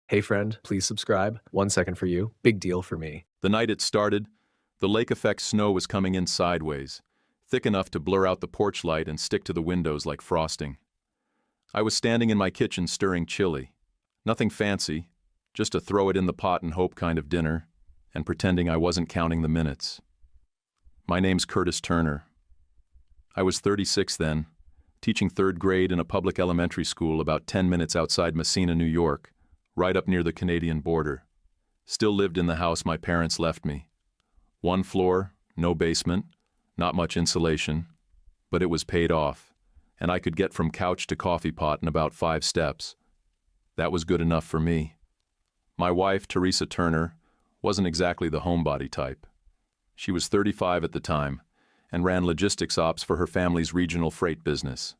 Hey friend, please subscribe. 1 second for you. Big deal for me. The night it started, the lake-effect snow was coming in sideways, thick enough to blur out the porch light and stick to the windows like frosting. I was standing in my kitchen stirring chili. Nothing fancy, just a throw-it-in-the-pot-and-hope kind of dinner, and pretending I wasn't counting the minutes. My name's Curtis Turner. I was 36 then, teaching third grade in a public elementary school about 10 minutes outside Messina, New York, right up near the Canadian border. Still lived in the house my parents left me. 1 floor, no basement, not much insulation, but it was paid off, and I could get from couch to coffee pot in about 5 steps. That was good enough for me. My wife, Teresa Turner, wasn't exactly the homebody type. She was 35 at the time and ran logistics ops for her family's regional freight business.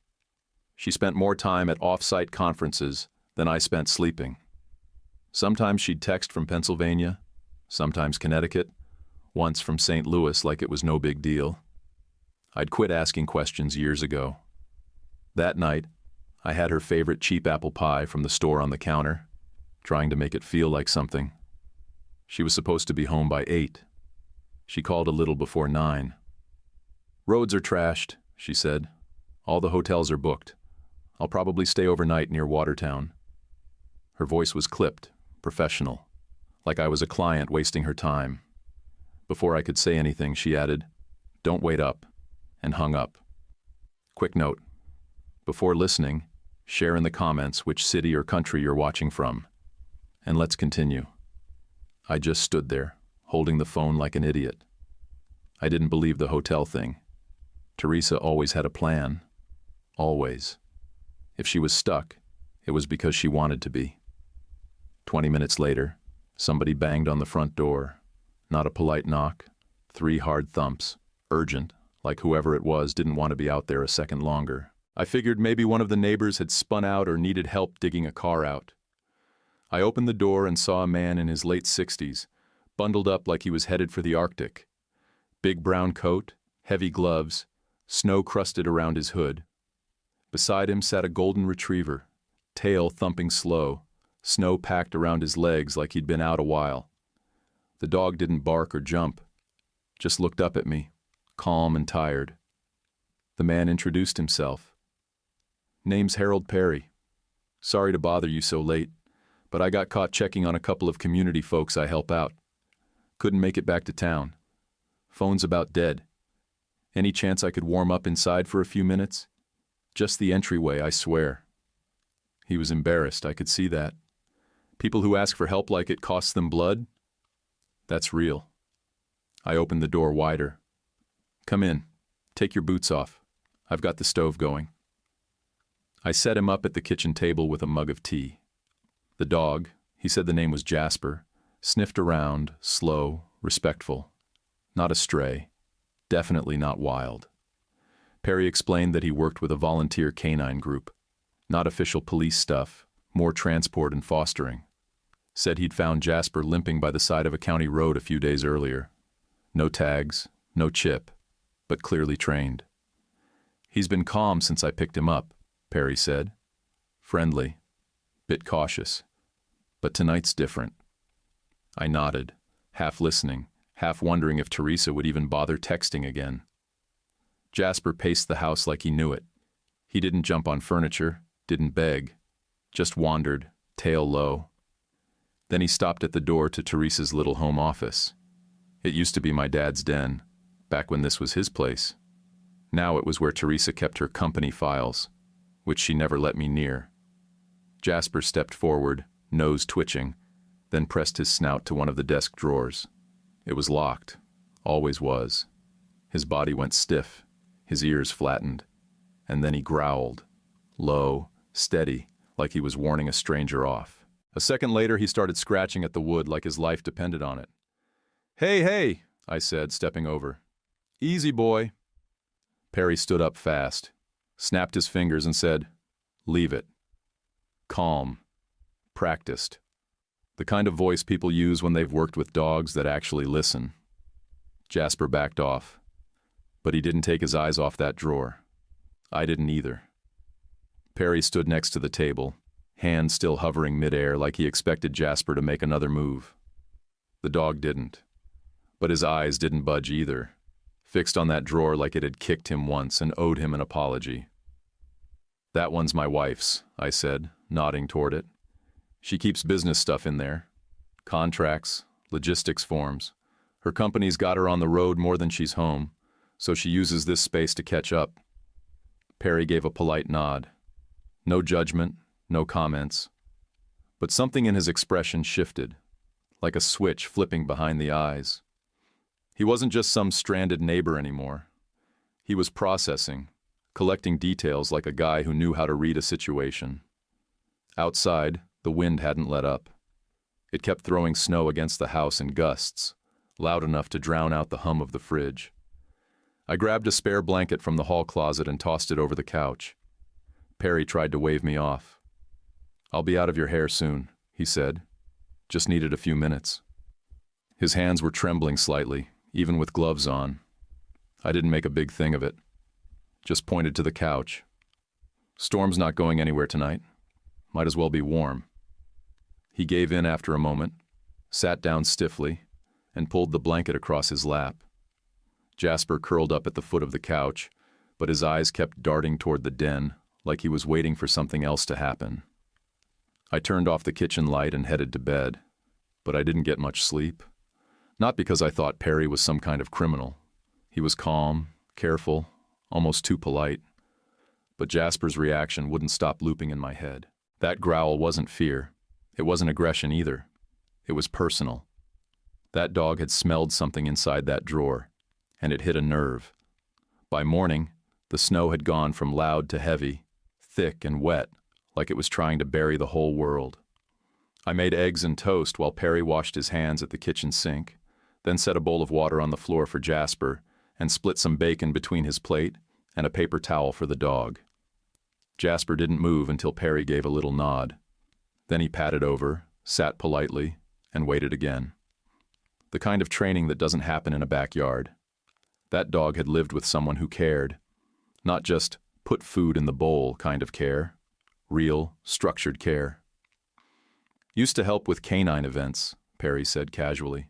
She spent more time at off-site conferences than I spent sleeping. Sometimes she'd text from Pennsylvania, sometimes Connecticut, once from St. Louis like it was no big deal. I'd quit asking questions years ago. That night, I had her favorite cheap apple pie from the store on the counter, trying to make it feel like something. She was supposed to be home by 8. She called a little before 9. "Roads are trashed," she said. "All the hotels are booked. I'll probably stay overnight near Watertown." Her voice was clipped, professional, like I was a client wasting her time. Before I could say anything, she added, "Don't wait up," and hung up. Quick note. Before listening, share in the comments which city or country you're watching from. And let's continue. I just stood there, holding the phone like an idiot. I didn't believe the hotel thing. Teresa always had a plan. Always. If she was stuck, it was because she wanted to be. 20 minutes later, somebody banged on the front door. Not a polite knock. 3 hard thumps. Urgent, like whoever it was didn't want to be out there a second longer. I figured maybe one of the neighbors had spun out or needed help digging a car out. I opened the door and saw a man in his late 60s, bundled up like he was headed for the Arctic. Big brown coat, heavy gloves, snow crusted around his hood. Beside him sat a golden retriever, tail thumping slow, snow packed around his legs like he'd been out a while. The dog didn't bark or jump, just looked up at me, calm and tired. The man introduced himself. "Name's Harold Perry. Sorry to bother you so late, but I got caught checking on a couple of community folks I help out. Couldn't make it back to town. Phone's about dead. Any chance I could warm up inside for a few minutes? Just the entryway, I swear." He was embarrassed, I could see that. People who ask for help like it costs them blood? That's real. I opened the door wider. "Come in. Take your boots off. I've got the stove going." I set him up at the kitchen table with a mug of tea. The dog, he said the name was Jasper, sniffed around, slow, respectful. Not a stray. Definitely not wild. Perry explained that he worked with a volunteer canine group. Not official police stuff, more transport and fostering. Said he'd found Jasper limping by the side of a county road a few days earlier. No tags, no chip, but clearly trained. "He's been calm since I picked him up," Perry said. "Friendly, bit cautious, but tonight's different." I nodded, half listening, half wondering if Teresa would even bother texting again. Jasper paced the house like he knew it. He didn't jump on furniture, didn't beg, just wandered, tail low. Then he stopped at the door to Teresa's little home office. It used to be my dad's den, back when this was his place. Now it was where Teresa kept her company files, which she never let me near. Jasper stepped forward, nose twitching, then pressed his snout to one of the desk drawers. It was locked, always was. His body went stiff, his ears flattened, and then he growled, low, steady, like he was warning a stranger off. A second later, he started scratching at the wood like his life depended on it. "Hey, hey," I said, stepping over. "Easy, boy." Perry stood up fast, snapped his fingers and said, "Leave it." Calm. Practiced. The kind of voice people use when they've worked with dogs that actually listen. Jasper backed off, but he didn't take his eyes off that drawer. I didn't either. Perry stood next to the table, hand still hovering midair like he expected Jasper to make another move. The dog didn't. But his eyes didn't budge either, fixed on that drawer like it had kicked him once and owed him an apology. "That one's my wife's," I said, nodding toward it. "She keeps business stuff in there. Contracts, logistics forms. Her company's got her on the road more than she's home, so she uses this space to catch up." Perry gave a polite nod. No judgment, no comments. But something in his expression shifted, like a switch flipping behind the eyes. He wasn't just some stranded neighbor anymore. He was processing, collecting details like a guy who knew how to read a situation. Outside, the wind hadn't let up. It kept throwing snow against the house in gusts, loud enough to drown out the hum of the fridge. I grabbed a spare blanket from the hall closet and tossed it over the couch. Perry tried to wave me off. "I'll be out of your hair soon," he said. "Just needed a few minutes." His hands were trembling slightly, even with gloves on. I didn't make a big thing of it. Just pointed to the couch. "Storm's not going anywhere tonight. Might as well be warm." He gave in after a moment, sat down stiffly, and pulled the blanket across his lap. Jasper curled up at the foot of the couch, but his eyes kept darting toward the den, like he was waiting for something else to happen. I turned off the kitchen light and headed to bed, but I didn't get much sleep. Not because I thought Perry was some kind of criminal. He was calm, careful, almost too polite. But Jasper's reaction wouldn't stop looping in my head. That growl wasn't fear. It wasn't aggression either. It was personal. That dog had smelled something inside that drawer, and it hit a nerve. By morning, the snow had gone from loud to heavy, thick and wet, like it was trying to bury the whole world. I made eggs and toast while Perry washed his hands at the kitchen sink, then set a bowl of water on the floor for Jasper and split some bacon between his plate and a paper towel for the dog. Jasper didn't move until Perry gave a little nod. Then he patted over, sat politely, and waited again. The kind of training that doesn't happen in a backyard. That dog had lived with someone who cared. Not just put food in the bowl kind of care. Real, structured care. "Used to help with canine events," Perry said casually.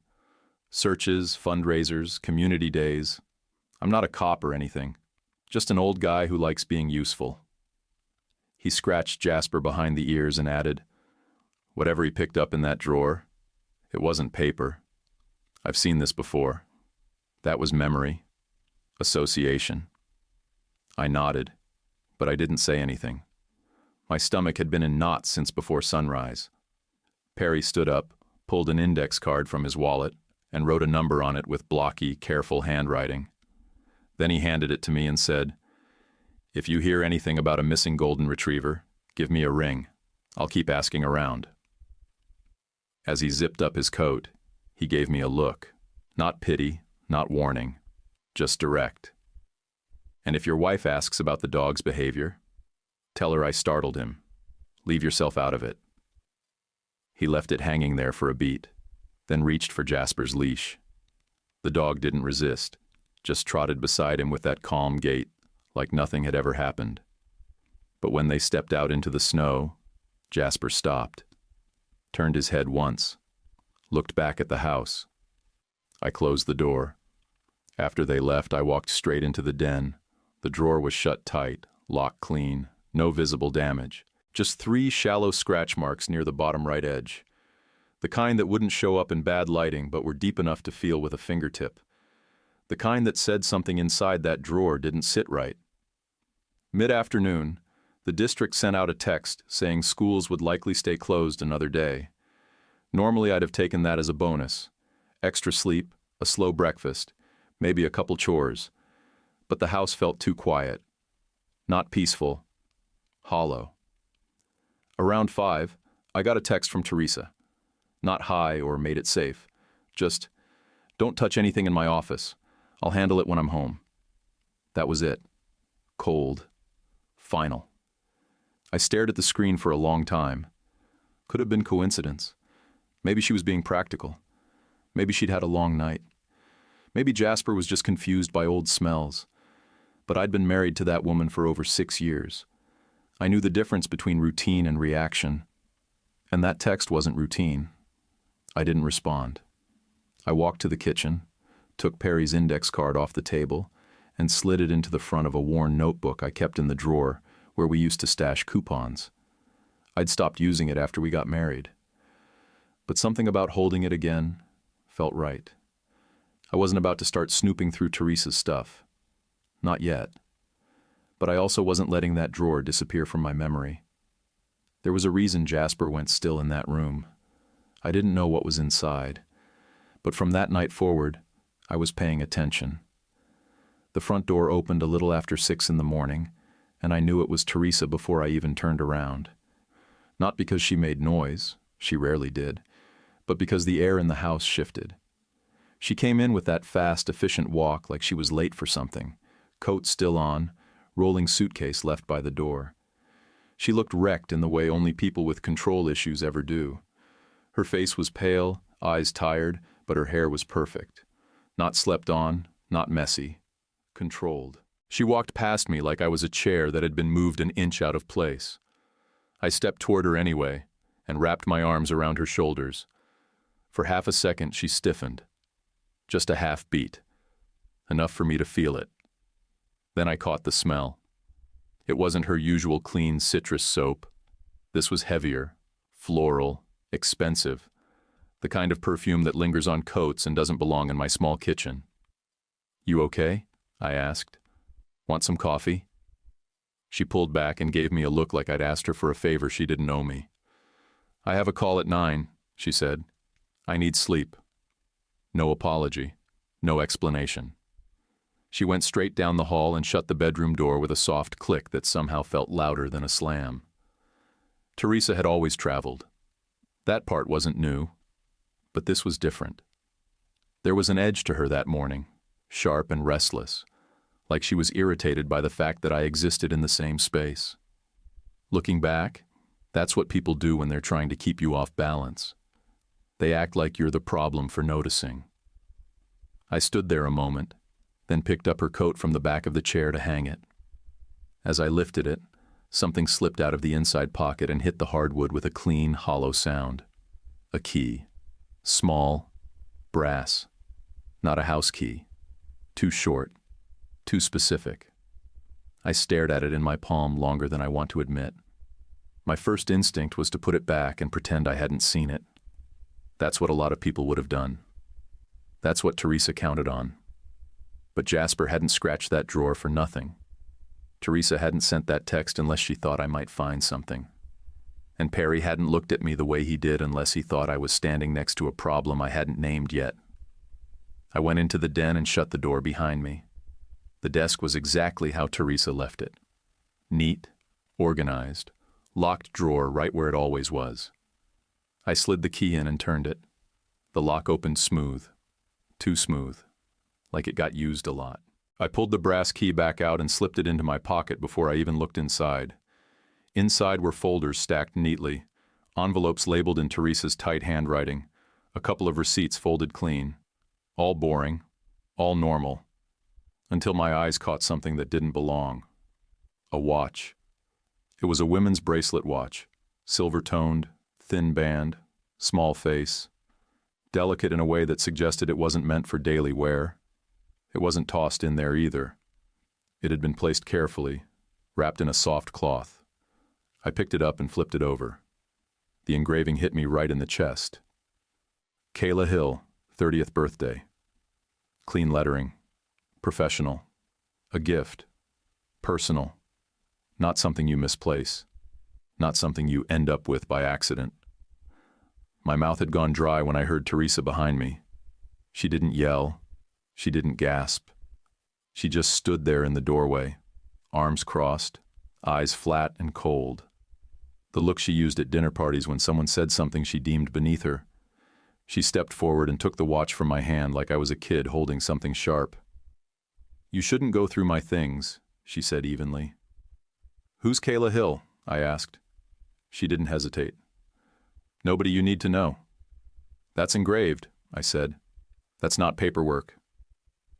"Searches, fundraisers, community days. I'm not a cop or anything. Just an old guy who likes being useful." He scratched Jasper behind the ears and added, "Whatever he picked up in that drawer, it wasn't paper. I've seen this before. That was memory. Association." I nodded, but I didn't say anything. My stomach had been in knots since before sunrise. Perry stood up, pulled an index card from his wallet, and wrote a number on it with blocky, careful handwriting. Then he handed it to me and said, "If you hear anything about a missing golden retriever, give me a ring. I'll keep asking around." As he zipped up his coat, he gave me a look. Not pity, not warning, just direct. "And if your wife asks about the dog's behavior, tell her I startled him. Leave yourself out of it." He left it hanging there for a beat, then reached for Jasper's leash. The dog didn't resist, just trotted beside him with that calm gait, like nothing had ever happened. But when they stepped out into the snow, Jasper stopped, turned his head once, looked back at the house. I closed the door. After they left, I walked straight into the den. The drawer was shut tight, locked clean, no visible damage. Just 3 shallow scratch marks near the bottom right edge. The kind that wouldn't show up in bad lighting but were deep enough to feel with a fingertip. The kind that said something inside that drawer didn't sit right. Mid-afternoon, the district sent out a text saying schools would likely stay closed another day. Normally I'd have taken that as a bonus. Extra sleep, a slow breakfast, maybe a couple chores. But the house felt too quiet. Not peaceful. Hollow. Around 5, I got a text from Teresa. Not hi or made it safe. Just, "Don't touch anything in my office. I'll handle it when I'm home." That was it. Cold. Final. I stared at the screen for a long time. Could have been coincidence. Maybe she was being practical. Maybe she'd had a long night. Maybe Jasper was just confused by old smells. But I'd been married to that woman for over 6 years. I knew the difference between routine and reaction, and that text wasn't routine. I didn't respond. I walked to the kitchen, took Perry's index card off the table, and slid it into the front of a worn notebook I kept in the drawer where we used to stash coupons. I'd stopped using it after we got married. But something about holding it again felt right. I wasn't about to start snooping through Teresa's stuff. Not yet. But I also wasn't letting that drawer disappear from my memory. There was a reason Jasper went still in that room. I didn't know what was inside. But from that night forward, I was paying attention. The front door opened a little after 6 in the morning, and I knew it was Teresa before I even turned around. Not because she made noise, she rarely did, but because the air in the house shifted. She came in with that fast, efficient walk like she was late for something, coat still on, rolling suitcase left by the door. She looked wrecked in the way only people with control issues ever do. Her face was pale, eyes tired, but her hair was perfect. Not slept on, not messy. Controlled. She walked past me like I was a chair that had been moved an inch out of place. I stepped toward her anyway, and wrapped my arms around her shoulders. For half a second she stiffened. Just a half beat. Enough for me to feel it. Then I caught the smell. It wasn't her usual clean citrus soap. This was heavier, floral, expensive. The kind of perfume that lingers on coats and doesn't belong in my small kitchen. "You okay?" I asked. "Want some coffee?" She pulled back and gave me a look like I'd asked her for a favor she didn't owe me. "I have a call at 9, she said. "I need sleep." No apology, no explanation. She went straight down the hall and shut the bedroom door with a soft click that somehow felt louder than a slam. Teresa had always traveled. That part wasn't new. But this was different. There was an edge to her that morning, sharp and restless, like she was irritated by the fact that I existed in the same space. Looking back, that's what people do when they're trying to keep you off balance. They act like you're the problem for noticing. I stood there a moment, then picked up her coat from the back of the chair to hang it. As I lifted it, something slipped out of the inside pocket and hit the hardwood with a clean, hollow sound. A key. Small, brass, not a house key. Too short, too specific. I stared at it in my palm longer than I want to admit. My first instinct was to put it back and pretend I hadn't seen it. That's what a lot of people would have done. That's what Teresa counted on. But Jasper hadn't scratched that drawer for nothing. Teresa hadn't sent that text unless she thought I might find something. And Perry hadn't looked at me the way he did unless he thought I was standing next to a problem I hadn't named yet. I went into the den and shut the door behind me. The desk was exactly how Teresa left it. Neat, organized, locked drawer right where it always was. I slid the key in and turned it. The lock opened smooth. Too smooth. Like it got used a lot. I pulled the brass key back out and slipped it into my pocket before I even looked inside. Inside were folders stacked neatly, envelopes labeled in Teresa's tight handwriting, a couple of receipts folded clean. All boring, all normal, until my eyes caught something that didn't belong. A watch. It was a women's bracelet watch, silver-toned, thin band, small face, delicate in a way that suggested it wasn't meant for daily wear. It wasn't tossed in there either. It had been placed carefully, wrapped in a soft cloth. I picked it up and flipped it over. The engraving hit me right in the chest. Kayla Hill, 30th birthday. Clean lettering. Professional. A gift. Personal. Not something you misplace. Not something you end up with by accident. My mouth had gone dry when I heard Teresa behind me. She didn't yell. She didn't gasp. She just stood there in the doorway, arms crossed, eyes flat and cold. The look she used at dinner parties when someone said something she deemed beneath her. She stepped forward and took the watch from my hand like I was a kid holding something sharp. "You shouldn't go through my things," she said evenly. "Who's Kayla Hill?" I asked. She didn't hesitate. "Nobody you need to know." "That's engraved," I said. "That's not paperwork."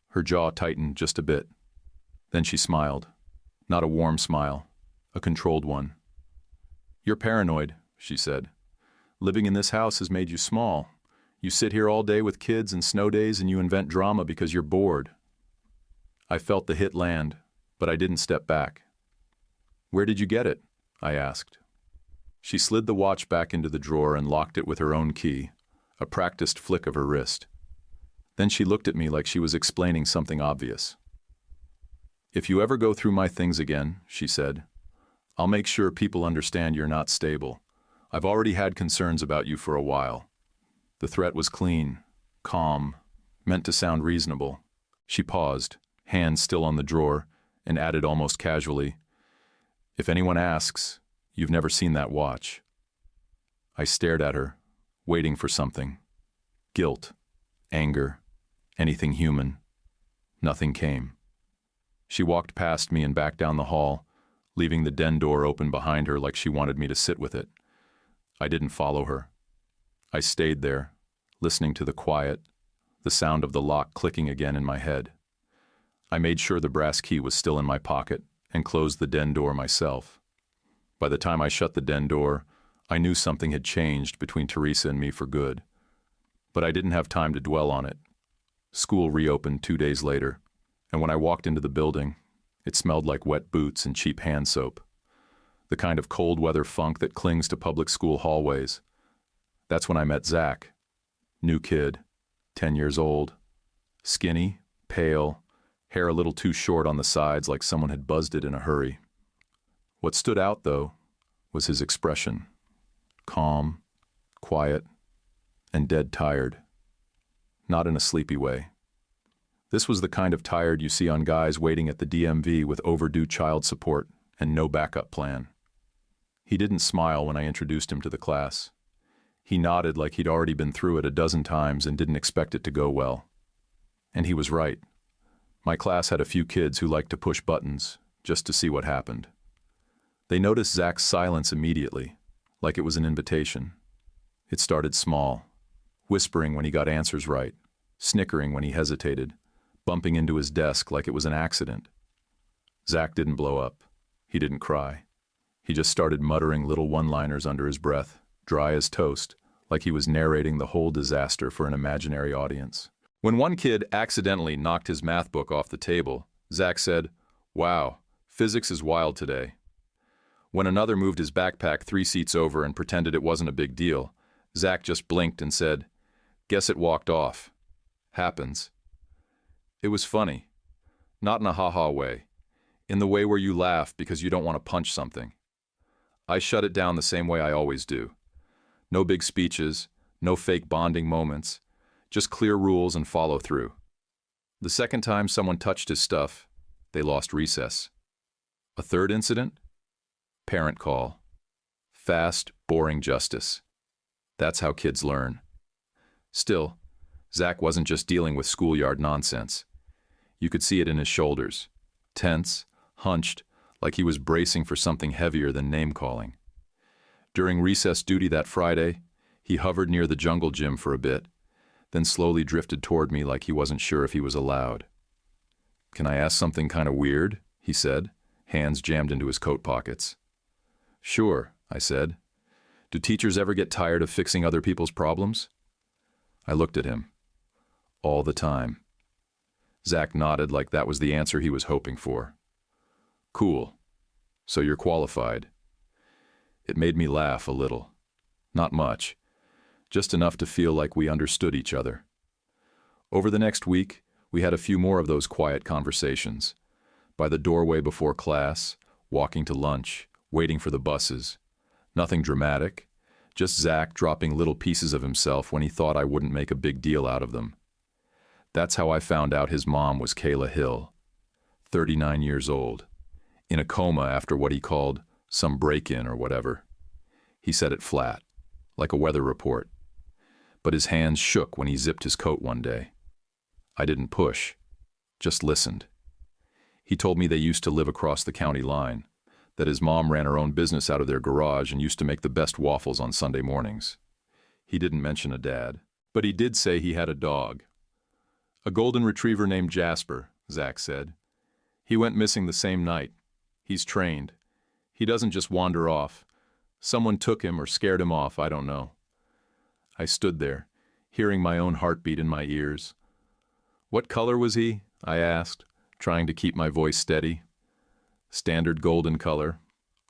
Her jaw tightened just a bit. Then she smiled. Not a warm smile. a controlled one. "You're paranoid," she said. "Living in this house has made you small. You sit here all day with kids and snow days and you invent drama because you're bored." I felt the hit land, but I didn't step back. "Where did you get it?" I asked. She slid the watch back into the drawer and locked it with her own key, a practiced flick of her wrist. Then she looked at me like she was explaining something obvious. "If you ever go through my things again," she said, "I'll make sure people understand you're not stable. I've already had concerns about you for a while." The threat was clean, calm, meant to sound reasonable. She paused, hand still on the drawer, and added almost casually, "If anyone asks, you've never seen that watch." I stared at her, waiting for something. Guilt, anger, anything human. Nothing came. She walked past me and back down the hall, leaving the den door open behind her like she wanted me to sit with it. I didn't follow her. I stayed there, listening to the quiet, the sound of the lock clicking again in my head. I made sure the brass key was still in my pocket and closed the den door myself. By the time I shut the den door, I knew something had changed between Teresa and me for good. But I didn't have time to dwell on it. School reopened 2 days later, and when I walked into the building, it smelled like wet boots and cheap hand soap. The kind of cold weather funk that clings to public school hallways. That's when I met Zach. New kid, 10 years old. Skinny, pale, hair a little too short on the sides like someone had buzzed it in a hurry. What stood out, though, was his expression. Calm, quiet, and dead tired. Not in a sleepy way. This was the kind of tired you see on guys waiting at the DMV with overdue child support and no backup plan. He didn't smile when I introduced him to the class. He nodded like he'd already been through it a dozen times and didn't expect it to go well. And he was right. My class had a few kids who liked to push buttons just to see what happened. They noticed Zach's silence immediately, like it was an invitation. It started small, whispering when he got answers right, snickering when he hesitated, bumping into his desk like it was an accident. Zach didn't blow up. He didn't cry. He just started muttering little one-liners under his breath, dry as toast, like he was narrating the whole disaster for an imaginary audience. When one kid accidentally knocked his math book off the table, Zach said, "Wow, physics is wild today." When another moved his backpack 3 seats over and pretended it wasn't a big deal, Zach just blinked and said, "Guess it walked off. Happens." It was funny. Not in a ha-ha way. In the way where you laugh because you don't want to punch something. I shut it down the same way I always do. No big speeches, no fake bonding moments, just clear rules and follow through. The second time someone touched his stuff, they lost recess. A third incident? Parent call. Fast, boring justice. That's how kids learn. Still, Zach wasn't just dealing with schoolyard nonsense. You could see it in his shoulders. Tense, hunched, like he was bracing for something heavier than name-calling. During recess duty that Friday, he hovered near the jungle gym for a bit, then slowly drifted toward me like he wasn't sure if he was allowed. "Can I ask something kind of weird?" he said, hands jammed into his coat pockets. "Sure," I said. "Do teachers ever get tired of fixing other people's problems?" I looked at him. All the time. Zach nodded like that was the answer he was hoping for. "Cool. So you're qualified." It made me laugh a little. Not much. Just enough to feel like we understood each other. Over the next week, we had a few more of those quiet conversations. By the doorway before class, walking to lunch, waiting for the buses. Nothing dramatic, just Zach dropping little pieces of himself when he thought I wouldn't make a big deal out of them. That's how I found out his mom was Kayla Hill, 39 years old, in a coma after what he called some break-in or whatever. He said it flat, like a weather report. But his hands shook when he zipped his coat one day. I didn't push, just listened. He told me they used to live across the county line, that his mom ran her own business out of their garage and used to make the best waffles on Sunday mornings. He didn't mention a dad, but he did say he had a dog. A golden retriever named Jasper, Zach said. He went missing the same night. He's trained. He doesn't just wander off. Someone took him or scared him off, I don't know. I stood there, hearing my own heartbeat in my ears. What color was he? I asked, trying to keep my voice steady. Standard golden color,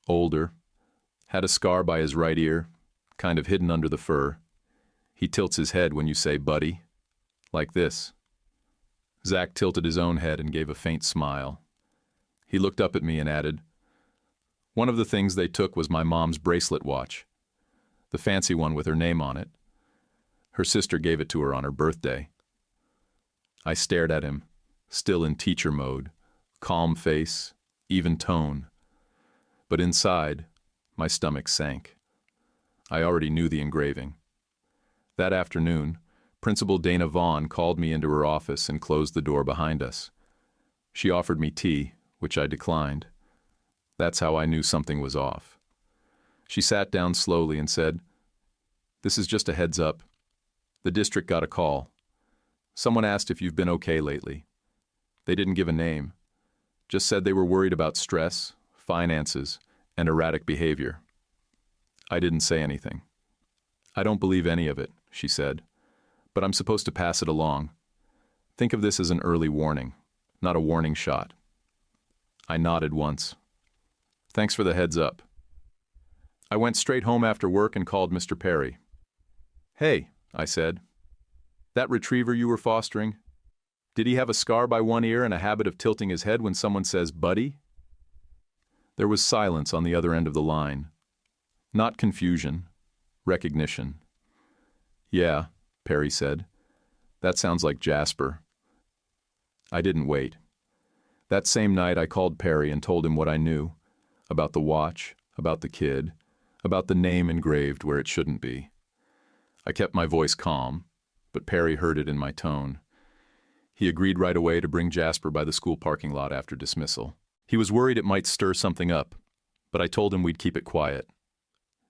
older, had a scar by his right ear, kind of hidden under the fur. He tilts his head when you say buddy, like this. Zach tilted his own head and gave a faint smile. He looked up at me and added, "One of the things they took was my mom's bracelet watch, the fancy one with her name on it. Her sister gave it to her on her birthday." I stared at him, still in teacher mode, calm face, even tone. But inside, my stomach sank. I already knew the engraving. That afternoon, Principal Dana Vaughn called me into her office and closed the door behind us. She offered me tea, which I declined. That's how I knew something was off. She sat down slowly and said, "This is just a heads up. The district got a call. Someone asked if you've been okay lately. They didn't give a name, just said they were worried about stress, finances, and erratic behavior." I didn't say anything. "I don't believe any of it," she said, "but I'm supposed to pass it along. Think of this as an early warning, not a warning shot." I nodded once. "Thanks for the heads up." I went straight home after work and called Mr. Perry. "Hey," I said, "that retriever you were fostering, did he have a scar by one ear and a habit of tilting his head when someone says buddy?" There was silence on the other end of the line. Not confusion, recognition. "Yeah," Perry said. "That sounds like Jasper." I didn't wait. That same night I called Perry and told him what I knew, about the watch, about the kid, about the name engraved where it shouldn't be. I kept my voice calm, but Perry heard it in my tone. He agreed right away to bring Jasper by the school parking lot after dismissal. He was worried it might stir something up, but I told him we'd keep it quiet.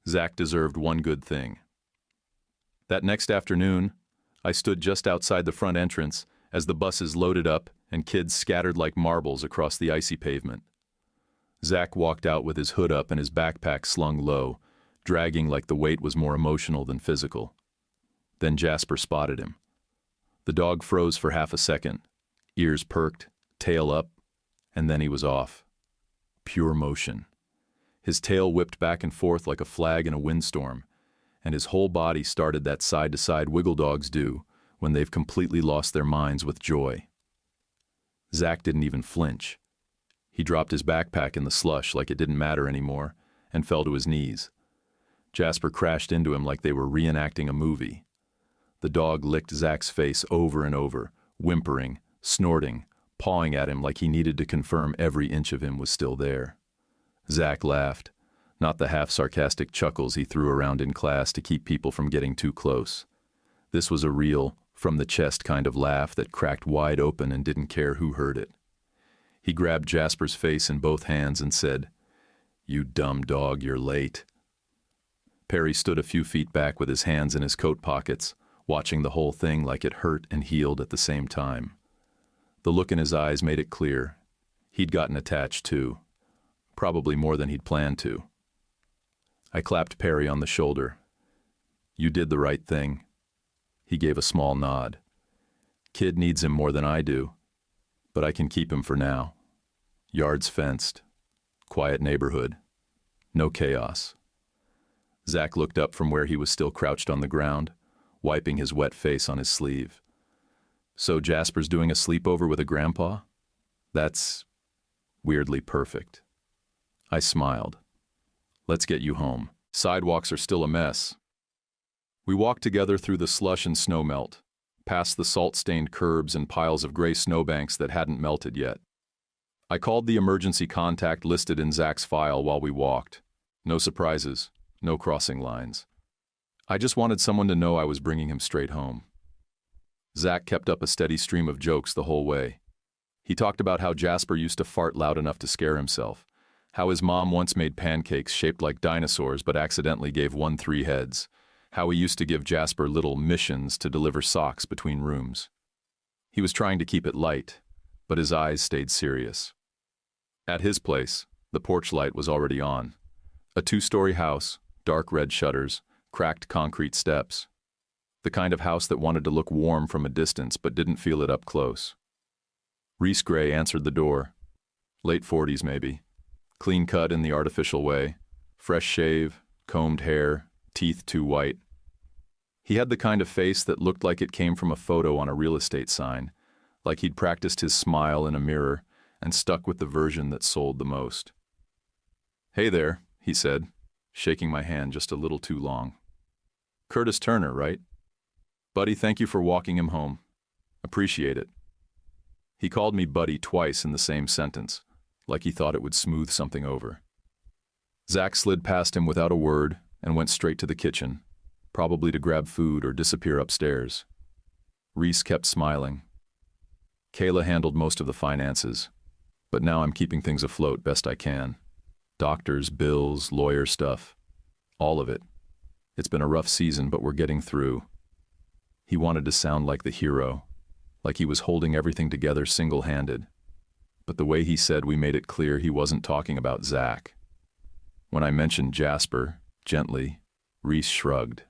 Zach deserved one good thing. That next afternoon, I stood just outside the front entrance as the buses loaded up and kids scattered like marbles across the icy pavement. Zach walked out with his hood up and his backpack slung low, dragging like the weight was more emotional than physical. Then Jasper spotted him. The dog froze for half a second, ears perked, tail up, and then he was off. Pure motion. His tail whipped back and forth like a flag in a windstorm, and his whole body started that side-to-side wiggle dogs do when they've completely lost their minds with joy. Zach didn't even flinch. He dropped his backpack in the slush like it didn't matter anymore and fell to his knees. Jasper crashed into him like they were reenacting a movie. The dog licked Zach's face over and over, whimpering, snorting, pawing at him like he needed to confirm every inch of him was still there. Zach laughed, not the half-sarcastic chuckles he threw around in class to keep people from getting too close. This was a real, from-the-chest kind of laugh that cracked wide open and didn't care who heard it. He grabbed Jasper's face in both hands and said, "You dumb dog, you're late." Perry stood a few feet back with his hands in his coat pockets, watching the whole thing like it hurt and healed at the same time. The look in his eyes made it clear. He'd gotten attached too. Probably more than he'd planned to. I clapped Perry on the shoulder. "You did the right thing." He gave a small nod. "Kid needs him more than I do, but I can keep him for now. Yards fenced. Quiet neighborhood. No chaos." Zach looked up from where he was still crouched on the ground, wiping his wet face on his sleeve. "So Jasper's doing a sleepover with a grandpa? That's weirdly perfect." I smiled. "Let's get you home. Sidewalks are still a mess." We walked together through the slush and snow melt, past the salt-stained curbs and piles of gray snowbanks that hadn't melted yet. I called the emergency contact listed in Zach's file while we walked. No surprises, no crossing lines. I just wanted someone to know I was bringing him straight home. Zach kept up a steady stream of jokes the whole way. He talked about how Jasper used to fart loud enough to scare himself, how his mom once made pancakes shaped like dinosaurs but accidentally gave one 3 heads, how he used to give Jasper little missions to deliver socks between rooms. He was trying to keep it light, but his eyes stayed serious. At his place, The porch light was already on. A two-story house, dark red shutters, cracked concrete steps. The kind of house that wanted to look warm from a distance but didn't feel it up close. Reese Gray answered the door. Late 40s maybe. Clean cut in the artificial way. Fresh shave, combed hair, teeth too white. He had the kind of face that looked like it came from a photo on a real estate sign, like he'd practiced his smile in a mirror and stuck with the version that sold the most. "Hey there," he said, shaking my hand just a little too long. "Curtis Turner, right? Buddy, thank you for walking him home. Appreciate it." He called me buddy twice in the same sentence, like he thought it would smooth something over. Zach slid past him without a word and went straight to the kitchen, probably to grab food or disappear upstairs. Reese kept smiling. Kayla handled most of the finances, but now I'm keeping things afloat best I can. Doctors, bills, lawyer stuff. All of it. It's been a rough season, but we're getting through. He wanted to sound like the hero, like he was holding everything together single-handed. But the way he said we made it clear he wasn't talking about Zach. When I mentioned Jasper, gently, Reese shrugged.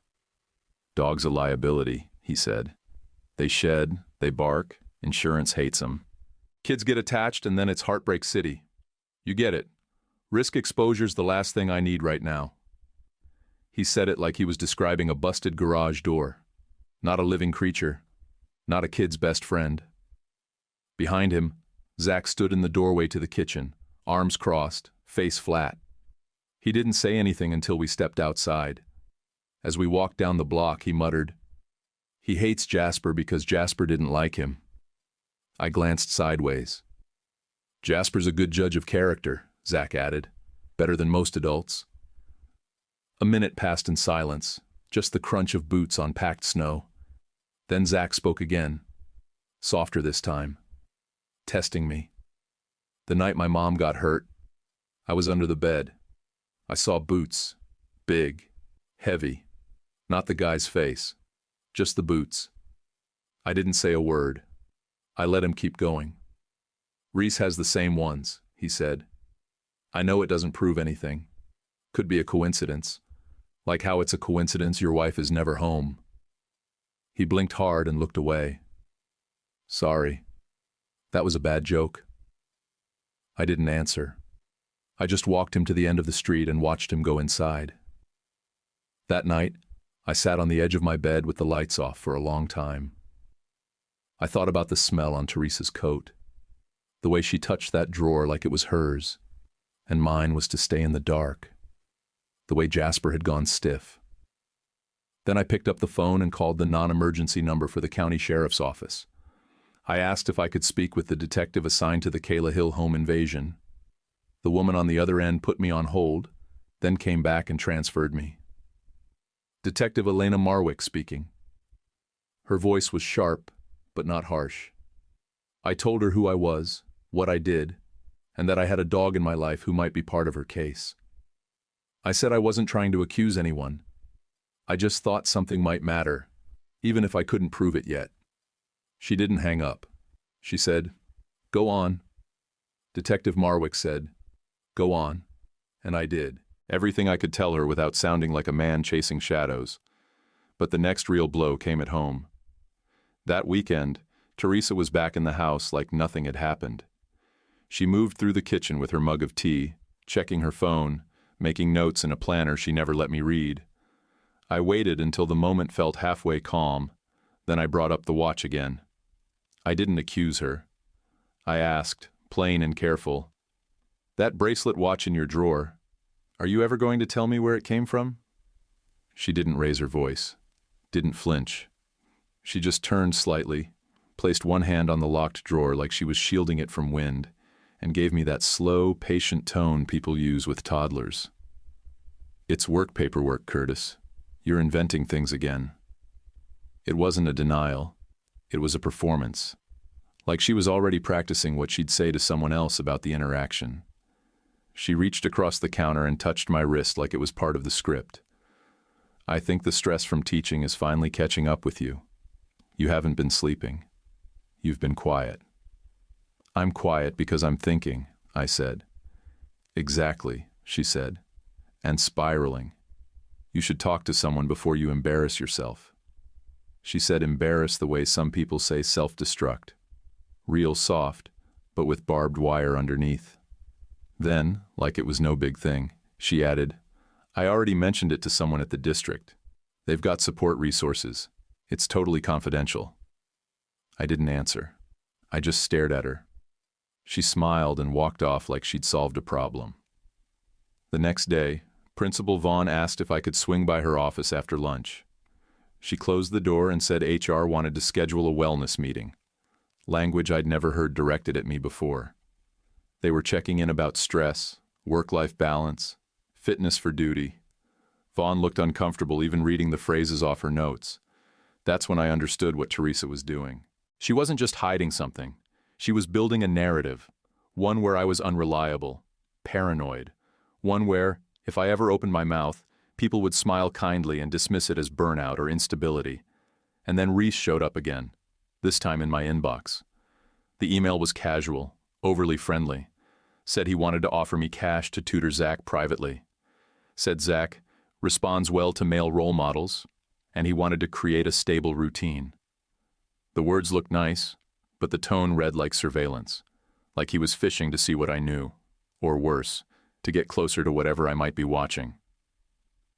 "Dog's a liability," he said. "They shed, they bark, insurance hates them. Kids get attached and then it's Heartbreak City. You get it. Risk exposure's the last thing I need right now." He said it like he was describing a busted garage door. Not a living creature. Not a kid's best friend. Behind him, Zach stood in the doorway to the kitchen, arms crossed, face flat. He didn't say anything until we stepped outside. As we walked down the block, he muttered, "He hates Jasper because Jasper didn't like him." I glanced sideways. "Jasper's a good judge of character," Zach added. "Better than most adults." A minute passed in silence, just the crunch of boots on packed snow. Then Zach spoke again, softer this time, testing me. "The night my mom got hurt, I was under the bed. I saw boots, big, heavy, not the guy's face, just the boots. I didn't say a word. I let him keep going. 'Reese has the same ones,' he said. 'I know it doesn't prove anything. Could be a coincidence. Like how it's a coincidence your wife is never home.' He blinked hard and looked away. 'Sorry. That was a bad joke.' I didn't answer. I just walked him to the end of the street and watched him go inside. That night, I sat on the edge of my bed with the lights off for a long time. I thought about the smell on Teresa's coat, the way she touched that drawer like it was hers, and mine was to stay in the dark, the way Jasper had gone stiff. Then I picked up the phone and called the non-emergency number for the county sheriff's office. I asked if I could speak with the detective assigned to the Kayla Hill home invasion. The woman on the other end put me on hold, then came back and transferred me. "Detective Elena Marwick speaking." Her voice was sharp, but not harsh. I told her who I was, what I did, and that I had a dog in my life who might be part of her case. I said I wasn't trying to accuse anyone. I just thought something might matter, even if I couldn't prove it yet. She didn't hang up. She said, "Go on." Detective Marwick said, "Go on." And I did. Everything I could tell her without sounding like a man chasing shadows. But the next real blow came at home. That weekend, Teresa was back in the house like nothing had happened. She moved through the kitchen with her mug of tea, checking her phone, making notes in a planner she never let me read. I waited until the moment felt halfway calm, then I brought up the watch again. I didn't accuse her. I asked, plain and careful, "That bracelet watch in your drawer, are you ever going to tell me where it came from?" She didn't raise her voice, didn't flinch. She just turned slightly, placed one hand on the locked drawer like she was shielding it from wind, and gave me that slow, patient tone people use with toddlers. "It's work paperwork, Curtis. You're inventing things again." It wasn't a denial. It was a performance. Like she was already practicing what she'd say to someone else about the interaction. She reached across the counter and touched my wrist like it was part of the script. "I think the stress from teaching is finally catching up with you. You haven't been sleeping. You've been quiet." "I'm quiet because I'm thinking," I said. Exactly, she said. And spiraling. You should talk to someone before you embarrass yourself. She said embarrass the way some people say self-destruct. Real soft, but with barbed wire underneath. Then, like it was no big thing, she added, I already mentioned it to someone at the district. They've got support resources. It's totally confidential. I didn't answer. I just stared at her. She smiled and walked off like she'd solved a problem. The next day, Principal Vaughn asked if I could swing by her office after lunch. She closed the door and said HR wanted to schedule a wellness meeting. Language I'd never heard directed at me before. They were checking in about stress, work-life balance, fitness for duty. Vaughn looked uncomfortable even reading the phrases off her notes. That's when I understood what Teresa was doing. She wasn't just hiding something. She was building a narrative, one where I was unreliable, paranoid, one where, if I ever opened my mouth, people would smile kindly and dismiss it as burnout or instability. And then Reese showed up again, this time in my inbox. The email was casual, overly friendly. Said he wanted to offer me cash to tutor Zach privately. Said Zach responds well to male role models, and he wanted to create a stable routine. The words looked nice, but the tone read like surveillance, like he was fishing to see what I knew, or worse, to get closer to whatever I might be watching.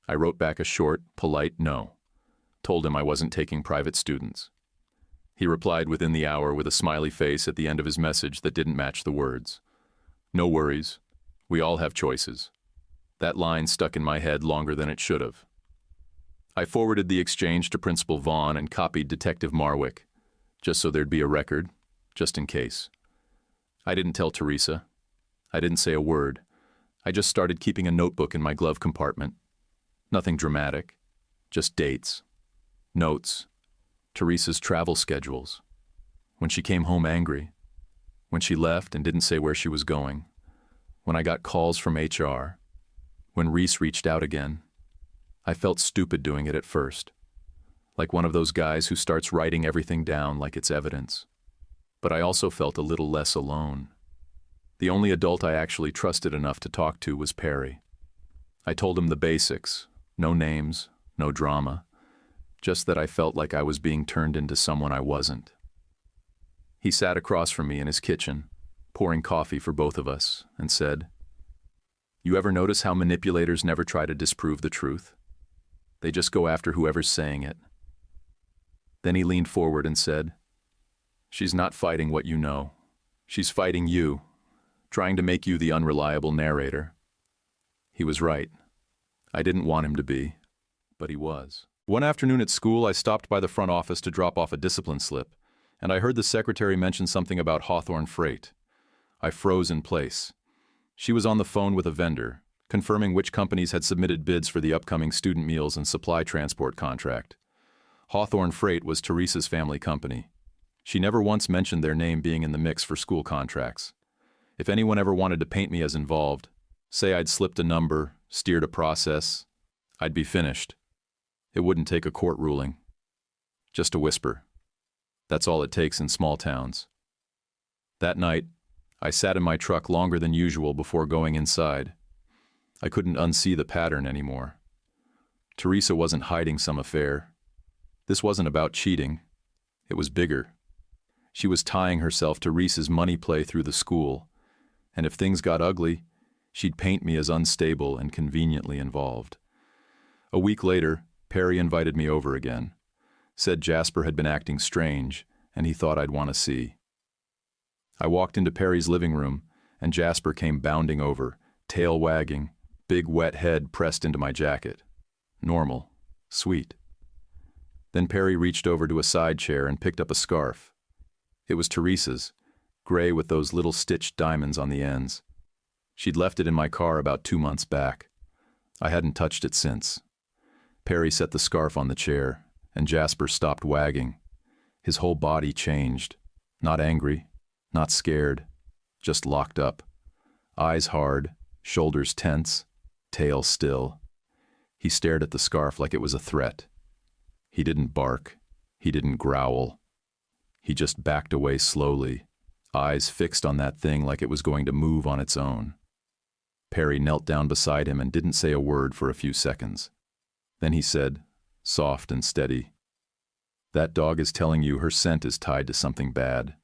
I wrote back a short, polite no, told him I wasn't taking private students. He replied within the hour with a smiley face at the end of his message that didn't match the words. No worries, we all have choices. That line stuck in my head longer than it should have. I forwarded the exchange to Principal Vaughn and copied Detective Marwick, just so there'd be a record, just in case. I didn't tell Teresa. I didn't say a word. I just started keeping a notebook in my glove compartment. Nothing dramatic, just dates, notes, Teresa's travel schedules, when she came home angry, when she left and didn't say where she was going, when I got calls from HR, when Reese reached out again. I felt stupid doing it at first, like one of those guys who starts writing everything down like it's evidence. But I also felt a little less alone. The only adult I actually trusted enough to talk to was Perry. I told him the basics, no names, no drama, just that I felt like I was being turned into someone I wasn't. He sat across from me in his kitchen, pouring coffee for both of us, and said, "You ever notice how manipulators never try to disprove the truth? They just go after whoever's saying it." Then he leaned forward and said, "She's not fighting what you know. She's fighting you, trying to make you the unreliable narrator." He was right. I didn't want him to be, but he was. One afternoon at school, I stopped by the front office to drop off a discipline slip, and I heard the secretary mention something about Hawthorne Freight. I froze in place. She was on the phone with a vendor, confirming which companies had submitted bids for the upcoming student meals and supply transport contract. Hawthorne Freight was Teresa's family company. She never once mentioned their name being in the mix for school contracts. If anyone ever wanted to paint me as involved, say I'd slipped a number, steered a process, I'd be finished. It wouldn't take a court ruling. Just a whisper. That's all it takes in small towns. That night, I sat in my truck longer than usual before going inside. I couldn't unsee the pattern anymore. Teresa wasn't hiding some affair. This wasn't about cheating. It was bigger. She was tying herself to Reese's money play through the school, and if things got ugly, she'd paint me as unstable and conveniently involved. A week later, Perry invited me over again. Said Jasper had been acting strange, and he thought I'd want to see. I walked into Perry's living room, and Jasper came bounding over, tail wagging, big wet head pressed into my jacket. Normal. Sweet. Then Perry reached over to a side chair and picked up a scarf. It was Teresa's, gray with those little stitched diamonds on the ends. She'd left it in my car about 2 months back. I hadn't touched it since. Perry set the scarf on the chair, and Jasper stopped wagging. His whole body changed. Not angry, not scared, just locked up. Eyes hard, shoulders tense, tail still. He stared at the scarf like it was a threat. He didn't bark. He didn't growl. He just backed away slowly, eyes fixed on that thing like it was going to move on its own. Perry knelt down beside him and didn't say a word for a few seconds. Then he said, soft and steady, "That dog is telling you her scent is tied to something bad."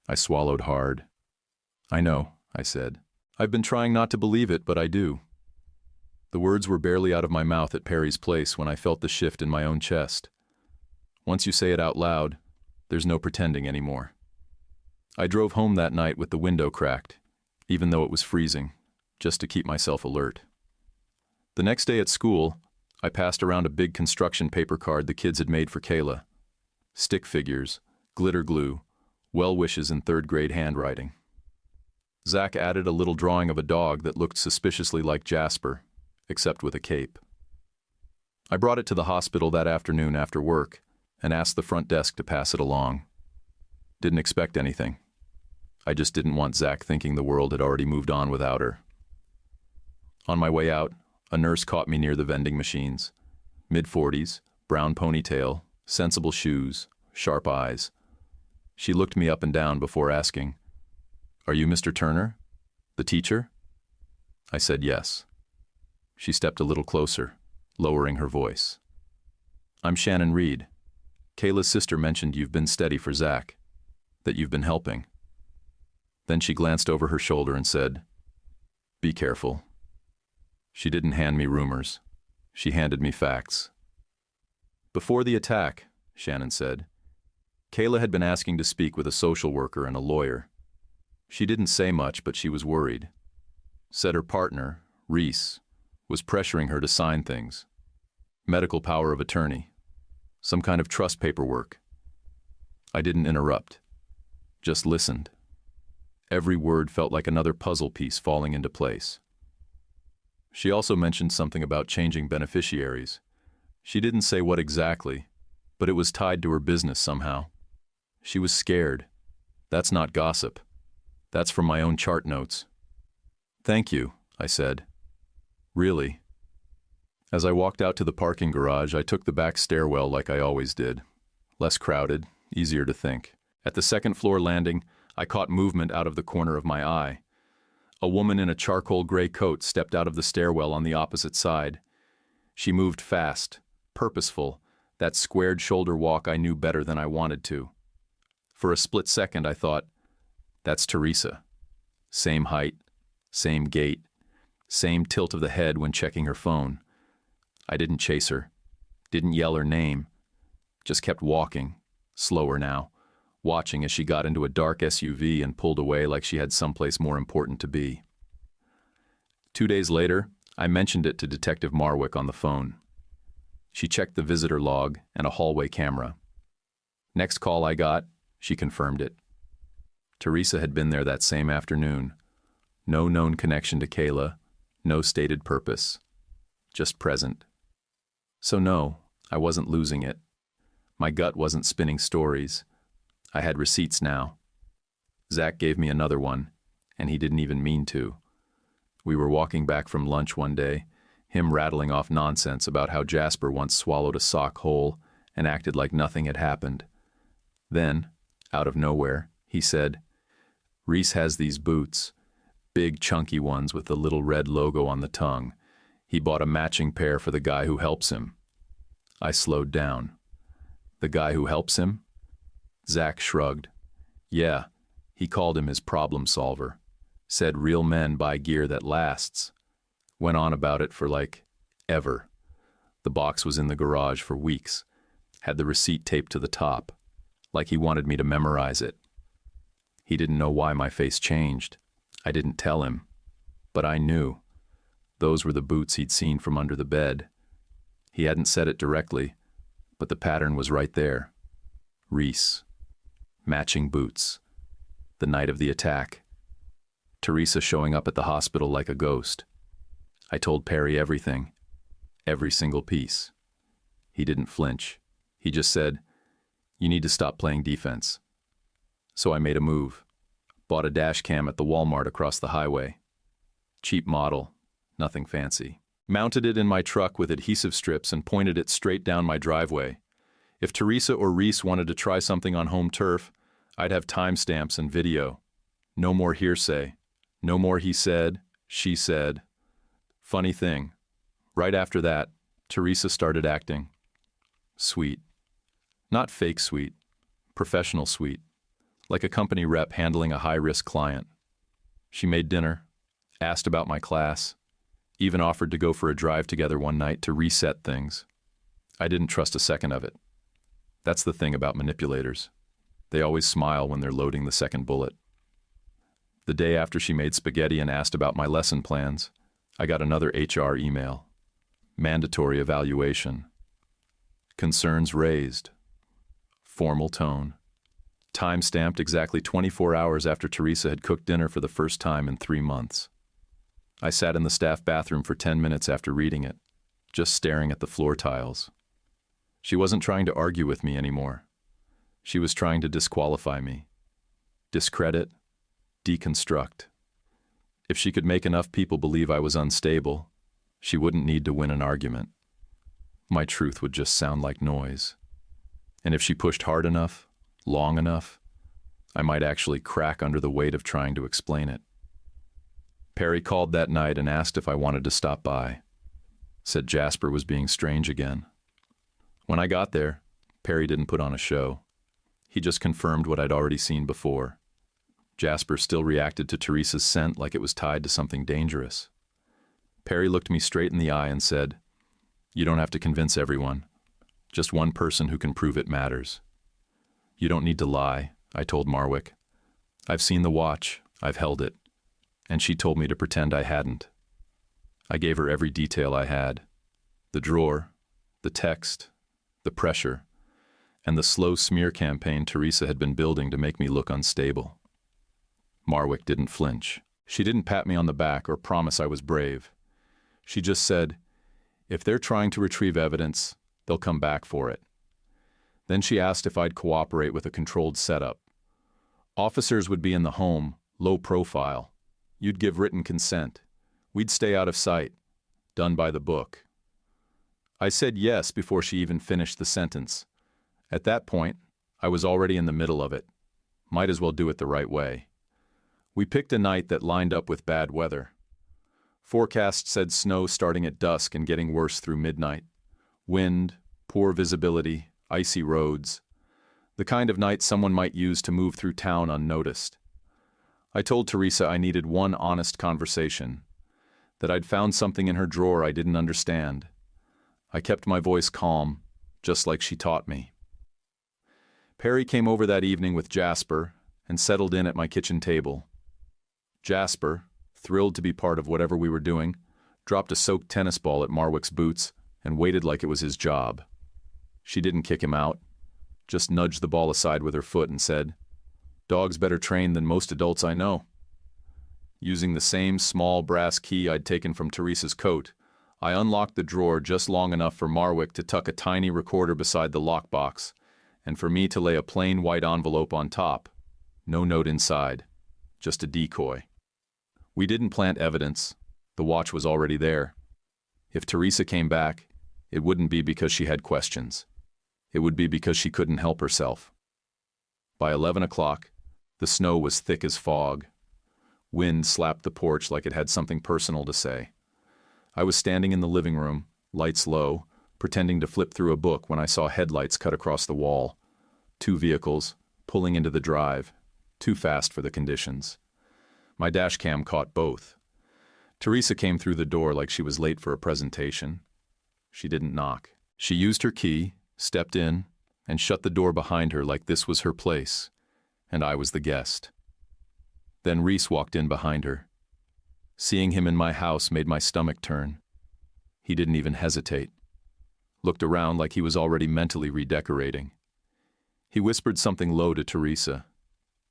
I swallowed hard. "I know," I said. "I've been trying not to believe it, but I do." The words were barely out of my mouth at Perry's place when I felt the shift in my own chest. Once you say it out loud, there's no pretending anymore. I drove home that night with the window cracked, even though it was freezing, just to keep myself alert. The next day at school, I passed around a big construction paper card the kids had made for Kayla. Stick figures, glitter glue, well wishes in third-grade handwriting. Zach added a little drawing of a dog that looked suspiciously like Jasper, except with a cape. I brought it to the hospital that afternoon after work and asked the front desk to pass it along. Didn't expect anything. I just didn't want Zach thinking the world had already moved on without her. On my way out, a nurse caught me near the vending machines. Mid-40s, brown ponytail, sensible shoes, sharp eyes. She looked me up and down before asking, "Are you Mr. Turner? The teacher?" I said yes. She stepped a little closer, lowering her voice. "I'm Shannon Reed. Kayla's sister mentioned you've been steady for Zach, that you've been helping." Then she glanced over her shoulder and said, "Be careful." She didn't hand me rumors. She handed me facts. "Before the attack," Shannon said, "Kayla had been asking to speak with a social worker and a lawyer. She didn't say much, but she was worried. Said her partner, Reese, was pressuring her to sign things. Medical power of attorney. Some kind of trust paperwork." I didn't interrupt. Just listened. Every word felt like another puzzle piece falling into place. She also mentioned something about changing beneficiaries. She didn't say what exactly, but it was tied to her business somehow. She was scared. That's not gossip. That's from my own chart notes. "Thank you," I said. "Really." As I walked out to the parking garage, I took the back stairwell like I always did. Less crowded, easier to think. At the second-floor landing, I caught movement out of the corner of my eye. A woman in a charcoal gray coat stepped out of the stairwell on the opposite side. She moved fast, purposeful, that squared shoulder walk I knew better than I wanted to. For a split second, I thought, that's Teresa. Same height, same gait, same tilt of the head when checking her phone. I didn't chase her, didn't yell her name, just kept walking, slower now, watching as she got into a dark SUV and pulled away like she had someplace more important to be. 2 days later, I mentioned it to Detective Marwick on the phone. She checked the visitor log and a hallway camera. Next call I got, she confirmed it. Teresa had been there that same afternoon. No known connection to Kayla, no stated purpose, just present. So no, I wasn't losing it. My gut wasn't spinning stories. I had receipts now. Zach gave me another one, and he didn't even mean to. We were walking back from lunch one day, him rattling off nonsense about how Jasper once swallowed a sock whole and acted like nothing had happened. Then, out of nowhere, he said, "Reese has these boots, big chunky ones with the little red logo on the tongue. He bought a matching pair for the guy who helps him." I slowed down. "The guy who helps him?" Zach shrugged. "Yeah, he called him his problem solver. Said real men buy gear that lasts." Went on about it for ever. The box was in the garage for weeks. Had the receipt taped to the top. Like he wanted me to memorize it. He didn't know why my face changed. I didn't tell him. But I knew. Those were the boots he'd seen from under the bed. He hadn't said it directly, but the pattern was right there. Reese. Matching boots. The night of the attack. Teresa showing up at the hospital like a ghost. I told Perry everything. Every single piece. He didn't flinch. He just said, "You need to stop playing defense." So I made a move. Bought a dash cam at the Walmart across the highway. Cheap model, nothing fancy. Mounted it in my truck with adhesive strips and pointed it straight down my driveway. If Teresa or Reese wanted to try something on home turf, I'd have timestamps and video. No more hearsay. No more he said, she said. Funny thing, right after that, Teresa started acting sweet. Not fake sweet, professional sweet, like a company rep handling a high-risk client. She made dinner, asked about my class, even offered to go for a drive together one night to reset things. I didn't trust a second of it. That's the thing about manipulators. They always smile when they're loading the second bullet. The day after she made spaghetti and asked about my lesson plans, I got another HR email. Mandatory evaluation. Concerns raised. Formal tone. Time-stamped exactly 24 hours after Teresa had cooked dinner for the first time in 3 months. I sat in the staff bathroom for 10 minutes after reading it, just staring at the floor tiles. She wasn't trying to argue with me anymore. She was trying to disqualify me. Discredit, deconstruct. If she could make enough people believe I was unstable, she wouldn't need to win an argument. My truth would just sound like noise. And if she pushed hard enough, long enough, I might actually crack under the weight of trying to explain it. Perry called that night and asked if I wanted to stop by. Said Jasper was being strange again. When I got there, Perry didn't put on a show. He just confirmed what I'd already seen before. Jasper still reacted to Teresa's scent like it was tied to something dangerous. Perry looked me straight in the eye and said, "You don't have to convince everyone. Just one person who can prove it matters." "You don't need to lie," I told Marwick. "I've seen the watch, I've held it, and she told me to pretend I hadn't." I gave her every detail I had. The drawer, the text, the pressure, and the slow smear campaign Teresa had been building to make me look unstable. Marwick didn't flinch. She didn't pat me on the back or promise I was brave. She just said, "If they're trying to retrieve evidence, they'll come back for it." Then she asked if I'd cooperate with a controlled setup. Officers would be in the home, low profile. You'd give written consent. We'd stay out of sight. Done by the book. I said yes before she even finished the sentence. At that point, I was already in the middle of it. Might as well do it the right way. We picked a night that lined up with bad weather. Forecast said snow starting at dusk and getting worse through midnight. Wind, poor visibility, icy roads. The kind of night someone might use to move through town unnoticed. I told Teresa I needed one honest conversation, that I'd found something in her drawer I didn't understand. I kept my voice calm, just like she taught me. Perry came over that evening with Jasper and settled in at my kitchen table. Jasper, thrilled to be part of whatever we were doing, dropped a soaked tennis ball at Marwick's boots and waited like it was his job. She didn't kick him out, just nudged the ball aside with her foot and said, "Dog's better trained than most adults I know." Using the same small brass key I'd taken from Teresa's coat, I unlocked the drawer just long enough for Marwick to tuck a tiny recorder beside the lockbox, and for me to lay a plain white envelope on top. No note inside, just a decoy. We didn't plant evidence. The watch was already there. If Teresa came back, it wouldn't be because she had questions. It would be because she couldn't help herself. By 11 o'clock, the snow was thick as fog. Wind slapped the porch like it had something personal to say. I was standing in the living room, lights low, pretending to flip through a book when I saw headlights cut across the wall. 2 vehicles, pulling into the drive, too fast for the conditions. My dash cam caught both. Teresa came through the door like she was late for a presentation. She didn't knock. She used her key, stepped in, and shut the door behind her like this was her place, and I was the guest. Then Reese walked in behind her. Seeing him in my house made my stomach turn. He didn't even hesitate. Looked around like he was already mentally redecorating. He whispered something low to Teresa.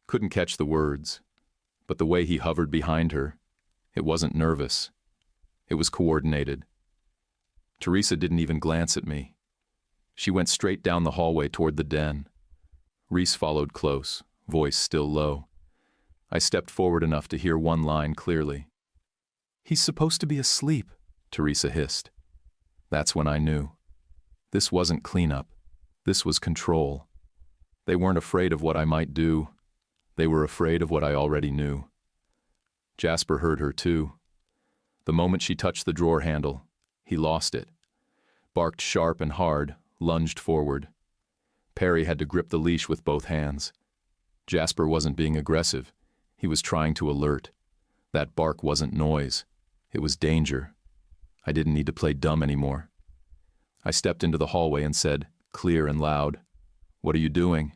Couldn't catch the words, but the way he hovered behind her, it wasn't nervous. It was coordinated. Teresa didn't even glance at me. She went straight down the hallway toward the den. Reese followed close, voice still low. I stepped forward enough to hear one line clearly. "He's supposed to be asleep," Teresa hissed. That's when I knew. This wasn't cleanup. This was control. They weren't afraid of what I might do. They were afraid of what I already knew. Jasper heard her too. The moment she touched the drawer handle, he lost it. Barked sharp and hard, lunged forward. Perry had to grip the leash with both hands. Jasper wasn't being aggressive. He was trying to alert. That bark wasn't noise. It was danger. I didn't need to play dumb anymore. I stepped into the hallway and said, clear and loud, "What are you doing?"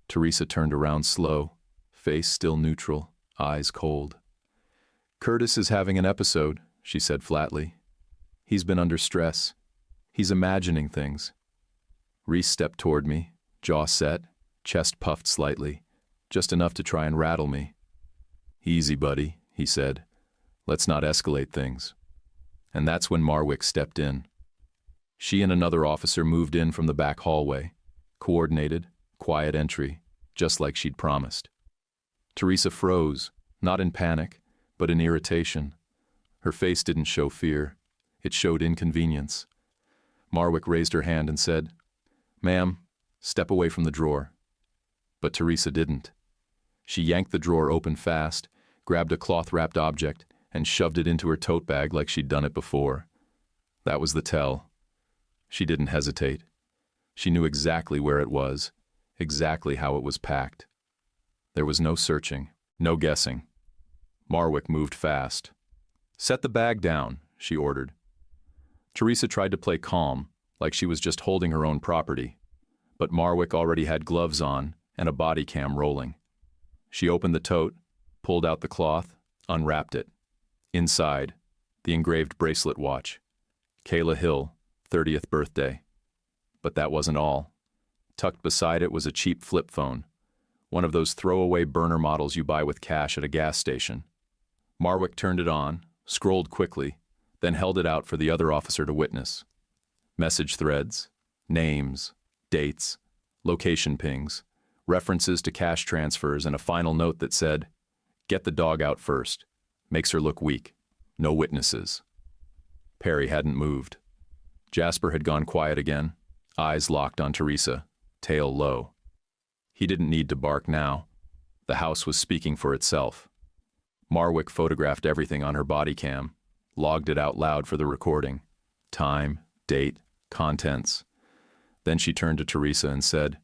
Teresa turned around slow, face still neutral, eyes cold. "Curtis is having an episode," she said flatly. "He's been under stress. He's imagining things." Reese stepped toward me, jaw set, chest puffed slightly, just enough to try and rattle me. "Easy, buddy," he said. "Let's not escalate things." And that's when Marwick stepped in. She and another officer moved in from the back hallway. Coordinated, quiet entry, just like she'd promised. Teresa froze, not in panic, but in irritation. Her face didn't show fear. It showed inconvenience. Marwick raised her hand and said, "Ma'am, step away from the drawer." But Teresa didn't. She yanked the drawer open fast, grabbed a cloth-wrapped object, and shoved it into her tote bag like she'd done it before. That was the tell. She didn't hesitate. She knew exactly where it was, exactly how it was packed. There was no searching, no guessing. Marwick moved fast. "Set the bag down," she ordered. Teresa tried to play calm, like she was just holding her own property, but Marwick already had gloves on and a body cam rolling. She opened the tote, pulled out the cloth, unwrapped it. Inside, the engraved bracelet watch. Kayla Hill, 30th birthday. But that wasn't all. Tucked beside it was a cheap flip phone, one of those throwaway burner models you buy with cash at a gas station. Marwick turned it on, scrolled quickly, then held it out for the other officer to witness. Message threads, names, dates, location pings, references to cash transfers, and a final note that said, "Get the dog out first. Makes her look weak. No witnesses." Perry hadn't moved. Jasper had gone quiet again, eyes locked on Teresa, tail low. He didn't need to bark now. The house was speaking for itself. Marwick photographed everything on her body cam, logged it out loud for the recording. Time, date, contents. Then she turned to Teresa and said,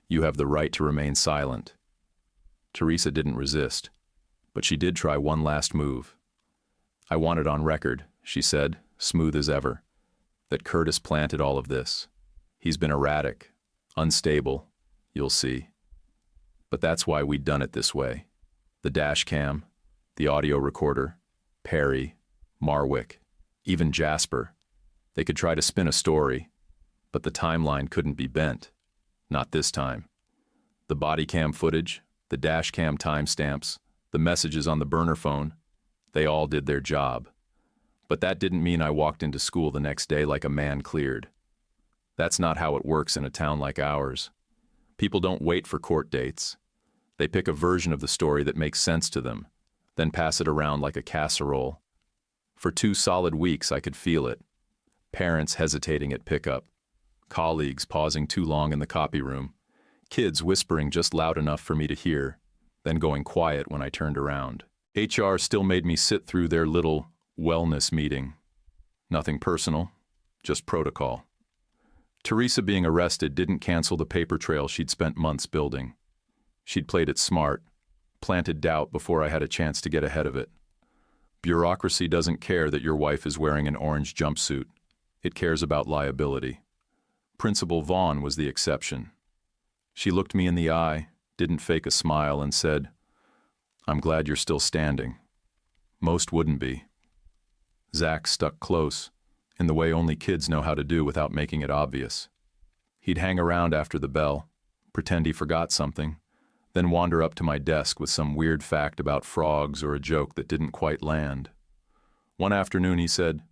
"You have the right to remain silent." Teresa didn't resist, but she did try one last move. "I want it on record," she said, smooth as ever, "that Curtis planted all of this. He's been erratic, unstable, you'll see. But that's why we'd done it this way. The dash cam, the audio recorder, Perry, Marwick, even Jasper. They could try to spin a story, but the timeline couldn't be bent. Not this time. The body cam footage, the dash cam timestamps, the messages on the burner phone, they all did their job. But that didn't mean I walked into school the next day like a man cleared. That's not how it works in a town like ours. People don't wait for court dates. They pick a version of the story that makes sense to them, then pass it around like a casserole. For 2 solid weeks I could feel it. Parents hesitating at pickup, colleagues pausing too long in the copy room, kids whispering just loud enough for me to hear, then going quiet when I turned around. HR still made me sit through their little wellness meeting. Nothing personal, just protocol. Teresa being arrested didn't cancel the paper trail she'd spent months building. She'd played it smart, planted doubt before I had a chance to get ahead of it. Bureaucracy doesn't care that your wife is wearing an orange jumpsuit. It cares about liability. Principal Vaughn was the exception. She looked me in the eye, didn't fake a smile, and said, "I'm glad you're still standing." Most wouldn't be. Zach stuck close, in the way only kids know how to do without making it obvious. He'd hang around after the bell, pretend he forgot something, then wander up to my desk with some weird fact about frogs or a joke that didn't quite land. One afternoon he said,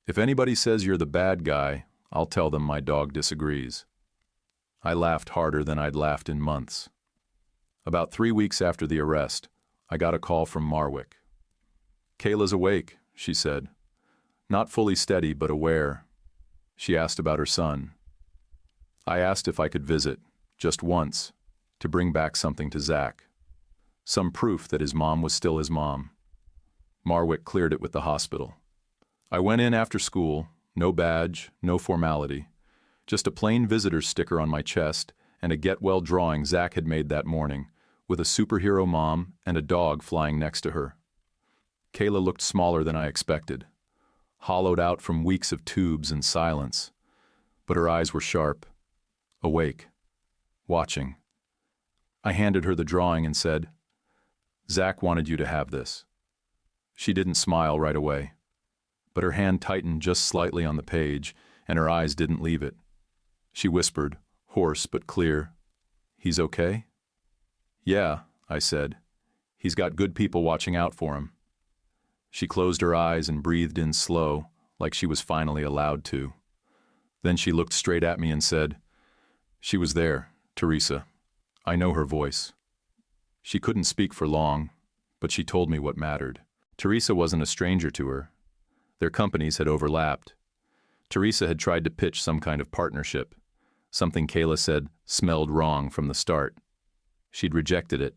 "If anybody says you're the bad guy, I'll tell them my dog disagrees." I laughed harder than I'd laughed in months. About 3 weeks after the arrest, I got a call from Marwick. "Kayla's awake," she said. "Not fully steady, but aware." She asked about her son. I asked if I could visit, just once, to bring back something to Zach. Some proof that his mom was still his mom. Marwick cleared it with the hospital. I went in after school, no badge, no formality. Just a plain visitor's sticker on my chest and a get-well drawing Zach had made that morning, with a superhero mom and a dog flying next to her. Kayla looked smaller than I expected, hollowed out from weeks of tubes and silence. But her eyes were sharp, awake, watching. I handed her the drawing and said, "Zach wanted you to have this." She didn't smile right away, but her hand tightened just slightly on the page, and her eyes didn't leave it. She whispered, hoarse but clear, "He's okay?" "Yeah," I said. "He's got good people watching out for him." She closed her eyes and breathed in slow, like she was finally allowed to. Then she looked straight at me and said, "She was there, Teresa. I know her voice." She couldn't speak for long, but she told me what mattered. Teresa wasn't a stranger to her. Their companies had overlapped. Teresa had tried to pitch some kind of partnership, something Kayla said smelled wrong from the start. She'd rejected it.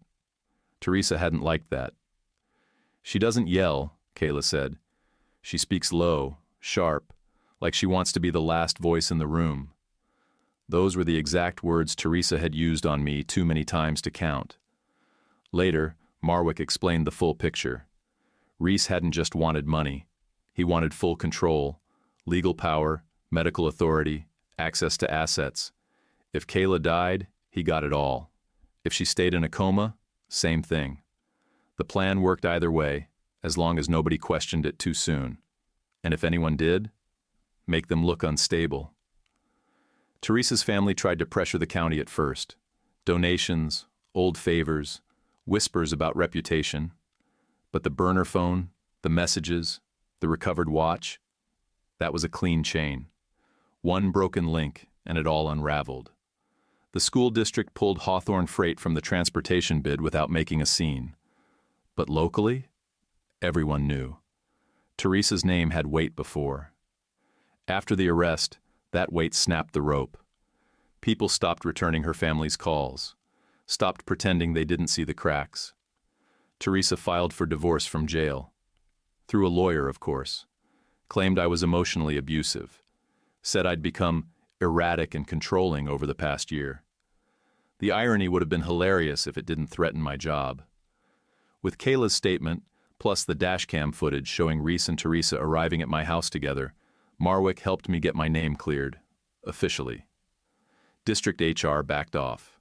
Teresa hadn't liked that. "She doesn't yell," Kayla said. "She speaks low, sharp, like she wants to be the last voice in the room." Those were the exact words Teresa had used on me too many times to count. Later, Marwick explained the full picture. Reese hadn't just wanted money. He wanted full control, legal power, medical authority, access to assets. If Kayla died, he got it all. If she stayed in a coma, same thing. The plan worked either way, as long as nobody questioned it too soon. And if anyone did, make them look unstable. Teresa's family tried to pressure the county at first. Donations, old favors, whispers about reputation. But the burner phone, the messages, the recovered watch, that was a clean chain. One broken link, and it all unraveled. The school district pulled Hawthorne Freight from the transportation bid without making a scene. But locally, everyone knew. Teresa's name had weight before. After the arrest, that weight snapped the rope. People stopped returning her family's calls, stopped pretending they didn't see the cracks. Teresa filed for divorce from jail. Through a lawyer, of course. Claimed I was emotionally abusive. Said I'd become erratic and controlling over the past year. The irony would have been hilarious if it didn't threaten my job. With Kayla's statement, plus the dashcam footage showing Reese and Teresa arriving at my house together, Marwick helped me get my name cleared, officially. District HR backed off.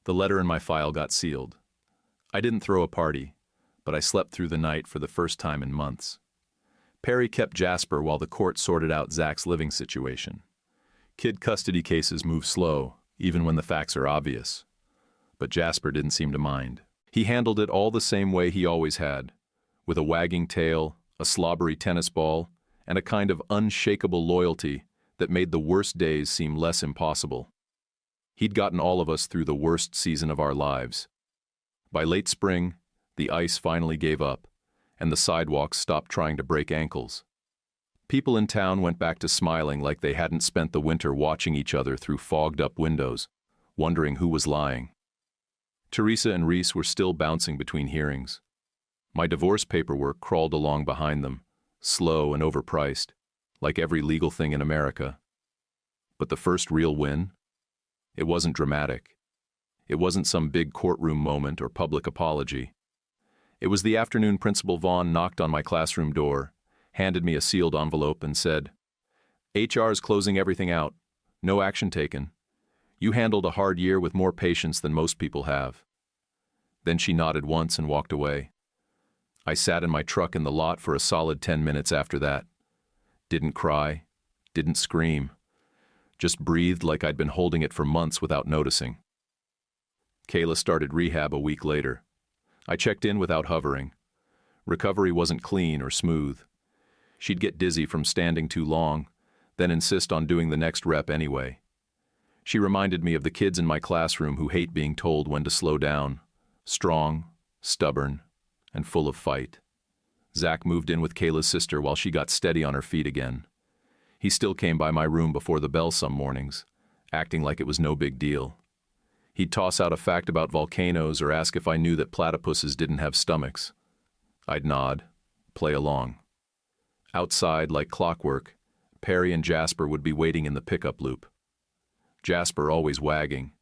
The letter in my file got sealed. I didn't throw a party, but I slept through the night for the first time in months. Perry kept Jasper while the court sorted out Zach's living situation. Kid custody cases move slow, even when the facts are obvious. But Jasper didn't seem to mind. He handled it all the same way he always had, with a wagging tail, a slobbery tennis ball, and a kind of unshakable loyalty that made the worst days seem less impossible. He'd gotten all of us through the worst season of our lives. By late spring, the ice finally gave up, and the sidewalks stopped trying to break ankles. People in town went back to smiling like they hadn't spent the winter watching each other through fogged-up windows, wondering who was lying. Teresa and Reese were still bouncing between hearings. My divorce paperwork crawled along behind them, slow and overpriced, like every legal thing in America. But the first real win? It wasn't dramatic. It wasn't some big courtroom moment or public apology. It was the afternoon Principal Vaughn knocked on my classroom door, handed me a sealed envelope and said, "HR is closing everything out. No action taken. You handled a hard year with more patience than most people have." Then she nodded once and walked away. I sat in my truck in the lot for a solid 10 minutes after that. Didn't cry, didn't scream. Just breathed like I'd been holding it for months without noticing. Kayla started rehab a week later. I checked in without hovering. Recovery wasn't clean or smooth. She'd get dizzy from standing too long, then insist on doing the next rep anyway. She reminded me of the kids in my classroom who hate being told when to slow down. Strong, stubborn, and full of fight. Zach moved in with Kayla's sister while she got steady on her feet again. He still came by my room before the bell some mornings, acting like it was no big deal. He'd toss out a fact about volcanoes or ask if I knew that platypuses didn't have stomachs. I'd nod, play along. Outside, like clockwork, Perry and Jasper would be waiting in the pickup loop. Jasper always wagging.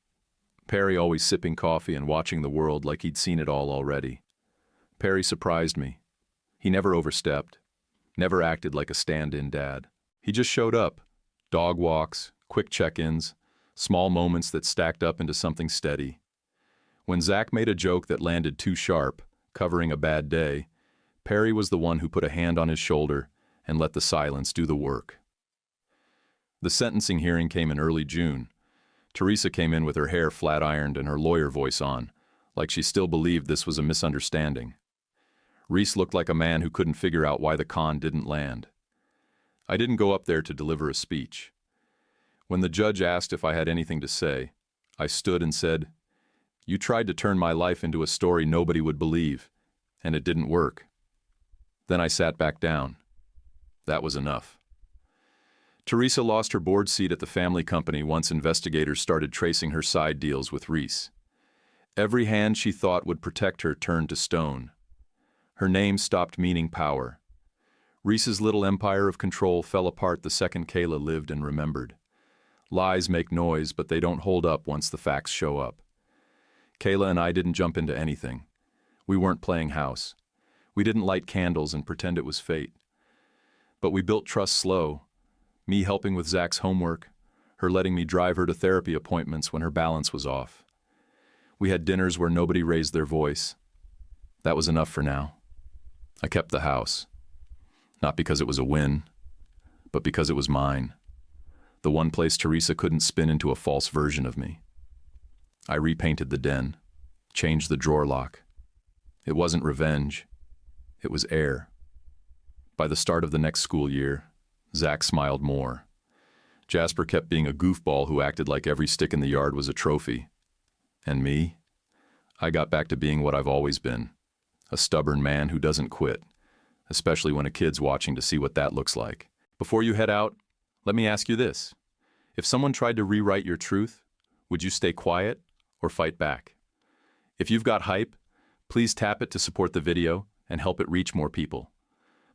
Perry always sipping coffee and watching the world like he'd seen it all already. Perry surprised me. He never overstepped, never acted like a stand-in dad. He just showed up. Dog walks, quick check-ins, small moments that stacked up into something steady. When Zach made a joke that landed too sharp, covering a bad day, Perry was the one who put a hand on his shoulder and let the silence do the work. The sentencing hearing came in early June. Teresa came in with her hair flat-ironed and her lawyer voice on, like she still believed this was a misunderstanding. Reese looked like a man who couldn't figure out why the con didn't land. I didn't go up there to deliver a speech. When the judge asked if I had anything to say, I stood and said, "You tried to turn my life into a story nobody would believe, and it didn't work." Then I sat back down. That was enough. Teresa lost her board seat at the family company once investigators started tracing her side deals with Reese. Every hand she thought would protect her turned to stone. Her name stopped meaning power. Reese's little empire of control fell apart the second Kayla lived and remembered. Lies make noise, but they don't hold up once the facts show up. Kayla and I didn't jump into anything. We weren't playing house. We didn't light candles and pretend it was fate. But we built trust slow, me helping with Zach's homework, her letting me drive her to therapy appointments when her balance was off. We had dinners where nobody raised their voice. That was enough for now. I kept the house. Not because it was a win, but because it was mine. The one place Teresa couldn't spin into a false version of me. I repainted the den, changed the drawer lock. It wasn't revenge. It was air. By the start of the next school year, Zach smiled more. Jasper kept being a goofball who acted like every stick in the yard was a trophy. And me? I got back to being what I've always been, a stubborn man who doesn't quit, especially when a kid's watching to see what that looks like. Before you head out, let me ask you this. If someone tried to rewrite your truth, would you stay quiet or fight back? If you've got hype, please tap it to support the video and help it reach more people.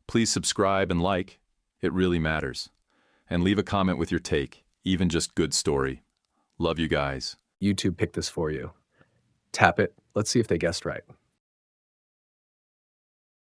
Please subscribe and like. It really matters. And leave a comment with your take, even just good story. Love you guys. YouTube picked this for you. Tap it. Let's see if they guessed right.